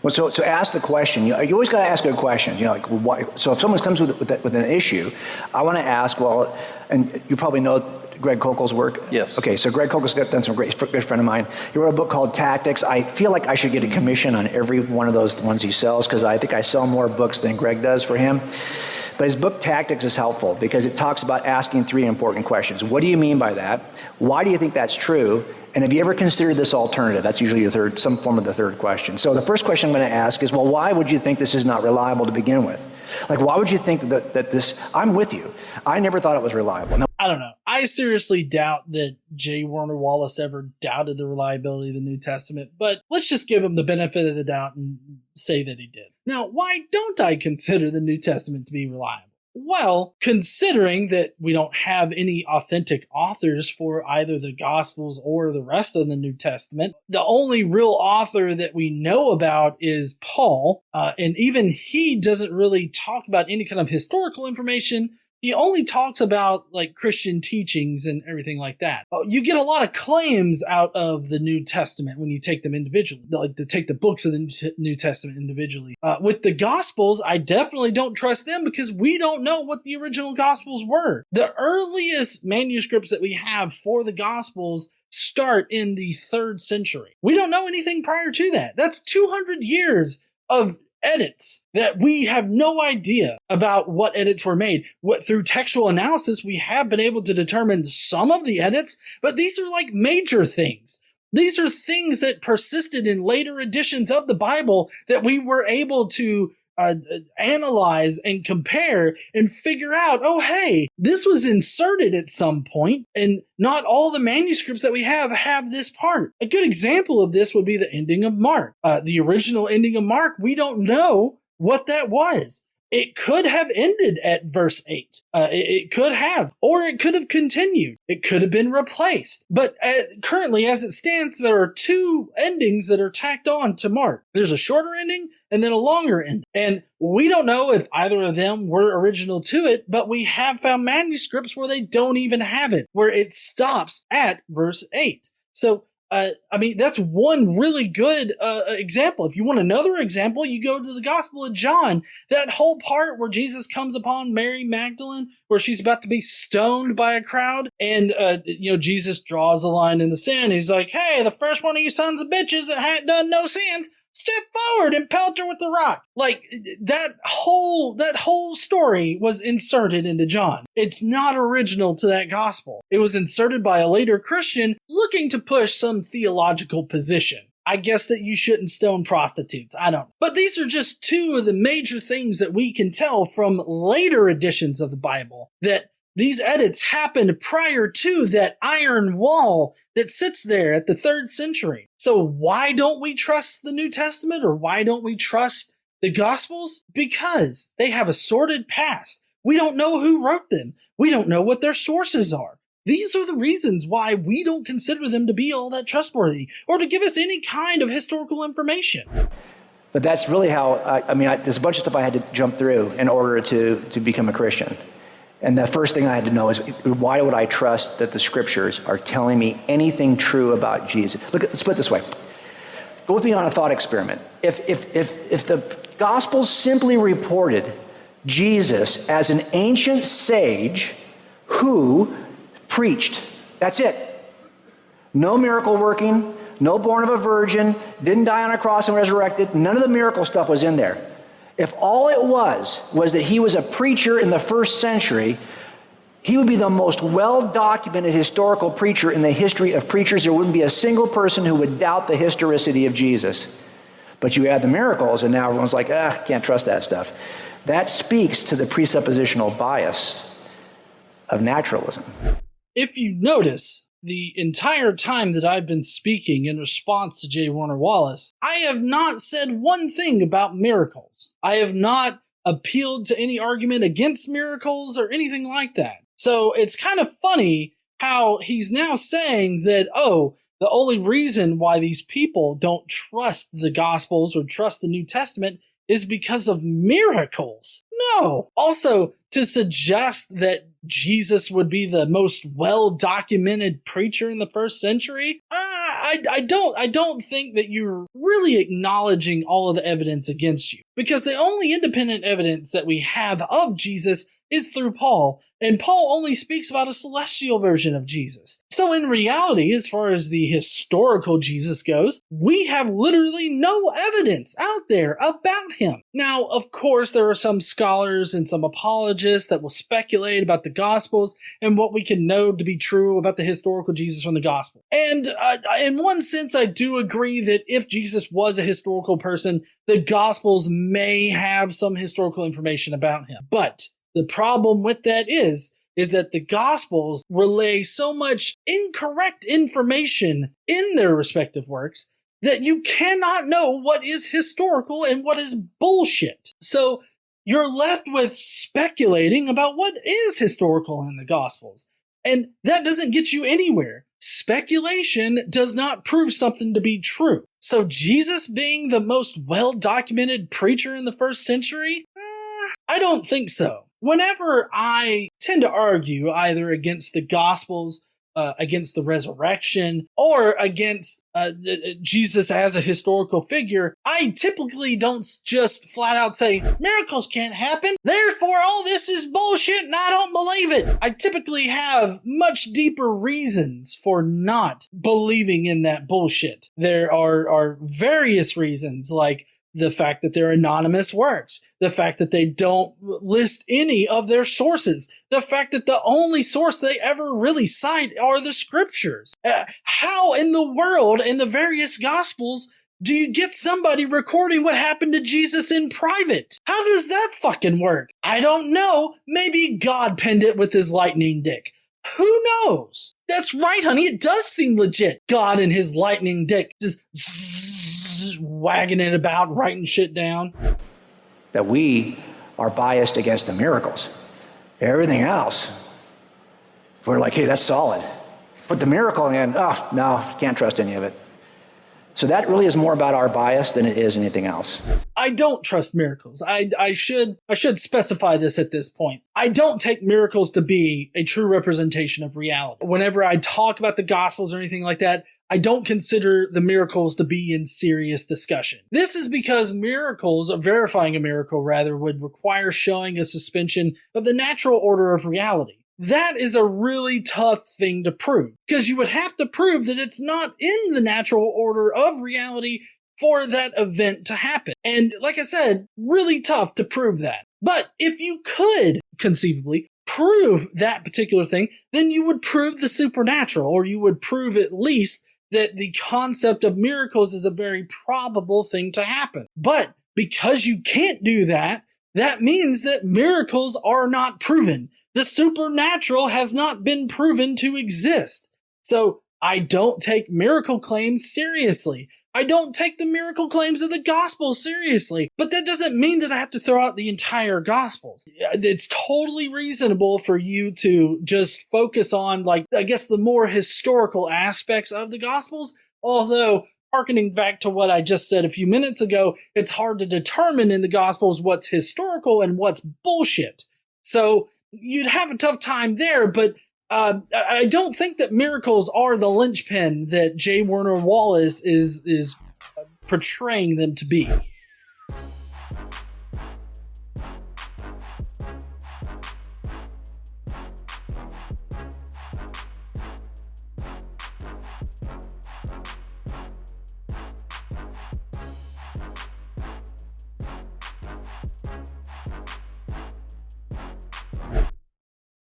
Well, so ask the question. You always got to ask good questions. Like why? So if someone comes with an issue, I want to ask. Well, and you probably know Greg Koukl's work. Yes. Okay. So Greg Koukl's done some good friend of mine. He wrote a book called Tactics. I feel like I should get a commission on every one of those ones he sells because I think I sell more books than Greg does for him. But his book Tactics is helpful because it talks about asking 3 important questions. What do you mean by that? Why do you think that's true? And have you ever considered this alternative? That's usually some form of the third question. So the first question I'm going to ask is, well, why would you think this is not reliable to begin with? Like, why would you think that this, I'm with you. I never thought it was reliable. No. I don't know. I seriously doubt that J. Warner Wallace ever doubted the reliability of the New Testament, but let's just give him the benefit of the doubt and say that he did. Now, why don't I consider the New Testament to be reliable? Well, considering that we don't have any authentic authors for either the Gospels or the rest of the New Testament, the only real author that we know about is Paul, and even he doesn't really talk about any kind of historical information. He only talks about like Christian teachings and everything like that. You get a lot of claims out of the New Testament when you take them individually, like to take the books of the New Testament individually. With the Gospels, I definitely don't trust them because we don't know what the original Gospels were. The earliest manuscripts that we have for the Gospels start in the 3rd century. We don't know anything prior to that. That's 200 years of edits that we have no idea about what edits were made. Through textual analysis, we have been able to determine some of the edits, but these are like major things. These are things that persisted in later editions of the Bible that we were able to analyze and compare and figure out, oh, hey, this was inserted at some point, and not all the manuscripts that we have this part. A good example of this would be the ending of Mark. The original ending of Mark, we don't know what that was. It could have ended at verse 8. It could have, or it could have continued. It could have been replaced. But currently, as it stands, there are 2 endings that are tacked on to Mark. There's a shorter ending and then a longer ending. And we don't know if either of them were original to it, but we have found manuscripts where they don't even have it, where it stops at verse 8. So, that's one really good example. If you want another example, you go to the Gospel of John. That whole part where Jesus comes upon Mary Magdalene, where she's about to be stoned by a crowd, and Jesus draws a line in the sand. He's like, "Hey, the first one of you sons of bitches that hadn't done no sins, step forward and pelt her with the rock." Like that whole story was inserted into John. It's not original to that gospel. It was inserted by a later Christian looking to push some theological position. I guess that you shouldn't stone prostitutes. I don't know. But these are just 2 of the major things that we can tell from later editions of the Bible, that these edits happened prior to that iron wall that sits there at the 3rd century. So why don't we trust the New Testament, or why don't we trust the Gospels? Because they have a sordid past. We don't know who wrote them. We don't know what their sources are. These are the reasons why we don't consider them to be all that trustworthy or to give us any kind of historical information. But that's really how, there's a bunch of stuff I had to jump through in order to become a Christian. And the first thing I had to know is, why would I trust that the scriptures are telling me anything true about Jesus? Let's put it this way. Go with me on a thought experiment. If the Gospels simply reported Jesus as an ancient sage who preached, that's it. No miracle working, no born of a virgin, didn't die on a cross and resurrected. None of the miracle stuff was in there. If all it was that he was a preacher in the 1st century, he would be the most well-documented historical preacher in the history of preachers. There wouldn't be a single person who would doubt the historicity of Jesus. But you add the miracles, and now everyone's like, can't trust that stuff. That speaks to the presuppositional bias of naturalism. If you notice, the entire time that I've been speaking in response to J. Warner Wallace, I have not said one thing about miracles. I have not appealed to any argument against miracles or anything like that. So it's kind of funny how he's now saying that, the only reason why these people don't trust the Gospels or trust the New Testament is because of miracles. No. Also, to suggest that Jesus would be the most well-documented preacher in the first century, I don't think that you're really acknowledging all of the evidence against you. Because the only independent evidence that we have of Jesus is through Paul, and Paul only speaks about a celestial version of Jesus. So in reality, as far as the historical Jesus goes, we have literally no evidence out there about him. Now, of course, there are some scholars and some apologists that will speculate about the Gospels and what we can know to be true about the historical Jesus from the Gospel. And in one sense, I do agree that if Jesus was a historical person, the Gospels may have some historical information about him. But the problem with that is that the Gospels relay so much incorrect information in their respective works that you cannot know what is historical and what is bullshit. So you're left with speculating about what is historical in the Gospels. And that doesn't get you anywhere. Speculation does not prove something to be true. So Jesus being the most well-documented preacher in the first century? I don't think so. Whenever I tend to argue either against the Gospels, against the resurrection, or against Jesus as a historical figure, I typically don't just flat out say, miracles can't happen, therefore all this is bullshit and I don't believe it. I typically have much deeper reasons for not believing in that bullshit. There are various reasons, like the fact that they're anonymous works, the fact that they don't list any of their sources, the fact that the only source they ever really cite are the scriptures. How in the world, in the various gospels, do you get somebody recording what happened to Jesus in private? How does that fucking work? I don't know. Maybe God penned it with his lightning dick. Who knows? That's right, honey. It does seem legit. God and his lightning dick just wagging it about, writing shit down. That we are biased against the miracles. Everything else, we're like, hey, that's solid. Put the miracle in, oh, no, can't trust any of it. So that really is more about our bias than it is anything else. I don't trust miracles. I should specify this at this point. I don't take miracles to be a true representation of reality. Whenever I talk about the Gospels or anything like that, I don't consider the miracles to be in serious discussion. This is because miracles, or verifying a miracle rather, would require showing a suspension of the natural order of reality. That is a really tough thing to prove, because you would have to prove that it's not in the natural order of reality for that event to happen. And like I said, really tough to prove that. But if you could conceivably prove that particular thing, then you would prove the supernatural, or you would prove at least that the concept of miracles is a very probable thing to happen. But because you can't do that, that means that miracles are not proven. The supernatural has not been proven to exist. So I don't take miracle claims seriously. I don't take the miracle claims of the gospel seriously. But that doesn't mean that I have to throw out the entire gospels. It's totally reasonable for you to just focus on, like, I guess the more historical aspects of the gospels. Although, harkening back to what I just said a few minutes ago, it's hard to determine in the gospels what's historical and what's bullshit. So you'd have a tough time there, but I don't think that miracles are the linchpin that J. Warner Wallace is portraying them to be.